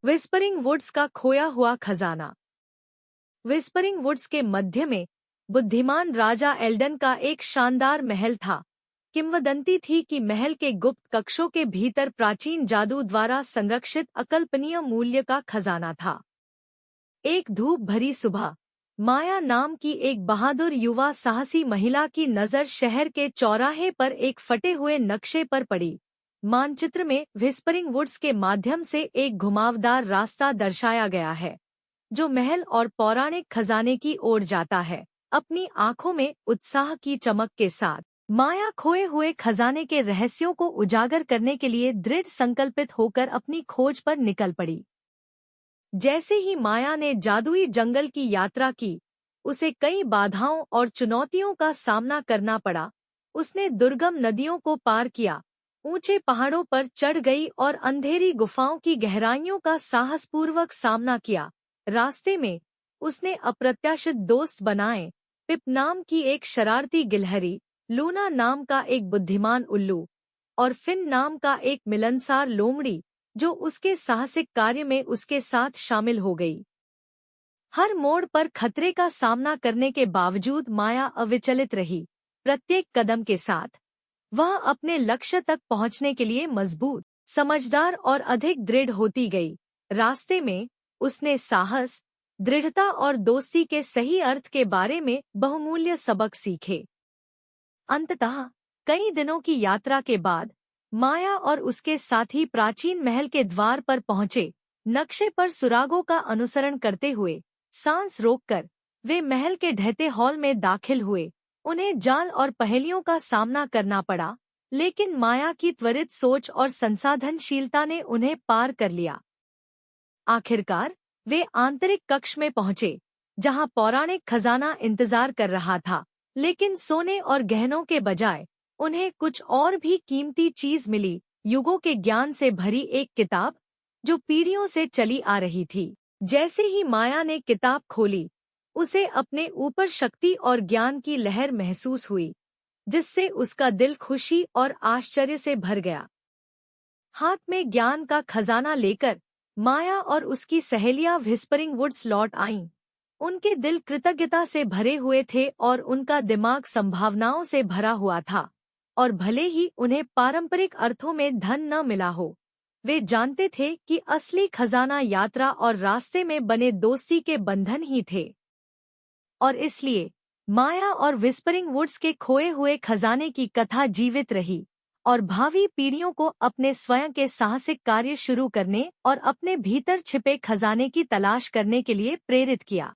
Whispering woods का खोया हुआ खजाना। विस्परिंग वुड्स के मध्य में बुद्धिमान राजा एल्डन का एक शानदार महल था। किंवदंती थी कि महल के गुप्त कक्षों के भीतर प्राचीन जादू द्वारा संरक्षित अकल्पनीय मूल्य का खजाना था। एक धूप भरी सुबह माया नाम की एक बहादुर युवा साहसी महिला की नज़र शहर के चौराहे पर एक फटे हुए नक्शे पर पड़ी। मानचित्र में विस्परिंग वुड्स के माध्यम से एक घुमावदार रास्ता दर्शाया गया है जो महल और पौराणिक खजाने की ओर जाता है। अपनी आंखों में उत्साह की चमक के साथ माया खोए हुए खजाने के रहस्यों को उजागर करने के लिए दृढ़ संकल्पित होकर अपनी खोज पर निकल पड़ी। जैसे ही माया ने जादुई जंगल की यात्रा की, उसे कई बाधाओं और चुनौतियों का सामना करना पड़ा। उसने दुर्गम नदियों को पार किया, ऊंचे पहाड़ों पर चढ़ गई और अंधेरी गुफाओं की गहराइयों का साहसपूर्वक सामना किया। रास्ते में उसने अप्रत्याशित दोस्त बनाए, पिप नाम की एक शरारती गिलहरी, लूना नाम का एक बुद्धिमान उल्लू और फिन नाम का एक मिलनसार लोमड़ी जो उसके साहसिक कार्य में उसके साथ शामिल हो गई। हर मोड़ पर खतरे का सामना करने के बावजूद माया अविचलित रही। प्रत्येक कदम के साथ वह अपने लक्ष्य तक पहुंचने के लिए मजबूत, समझदार और अधिक दृढ़ होती गई। रास्ते में उसने साहस, दृढ़ता और दोस्ती के सही अर्थ के बारे में बहुमूल्य सबक सीखे। अंततः कई दिनों की यात्रा के बाद माया और उसके साथी प्राचीन महल के द्वार पर पहुंचे। नक्शे पर सुरागों का अनुसरण करते हुए सांस रोककर वे महल के ढहते हॉल में दाखिल हुए। उन्हें जाल और पहेलियों का सामना करना पड़ा, लेकिन माया की त्वरित सोच और संसाधनशीलता ने उन्हें पार कर लिया। आखिरकार वे आंतरिक कक्ष में पहुंचे, जहां पौराणिक खजाना इंतजार कर रहा था। लेकिन सोने और गहनों के बजाय उन्हें कुछ और भी कीमती चीज मिली, युगों के ज्ञान से भरी एक किताब जो पीढ़ियों से चली आ रही थी। जैसे ही माया ने किताब खोली, उसे अपने ऊपर शक्ति और ज्ञान की लहर महसूस हुई, जिससे उसका दिल खुशी और आश्चर्य से भर गया। हाथ में ज्ञान का खजाना लेकर माया और उसकी सहेलियां विस्परिंग वुड्स लौट आईं। उनके दिल कृतज्ञता से भरे हुए थे और उनका दिमाग संभावनाओं से भरा हुआ था। और भले ही उन्हें पारंपरिक अर्थों में धन न मिला हो, वे जानते थे कि असली खजाना यात्रा और रास्ते में बने दोस्ती के बंधन ही थे। और इसलिए माया और विस्परिंग वुड्स के खोए हुए खजाने की कथा जीवित रही और भावी पीढ़ियों को अपने स्वयं के साहसिक कार्य शुरू करने और अपने भीतर छिपे खजाने की तलाश करने के लिए प्रेरित किया।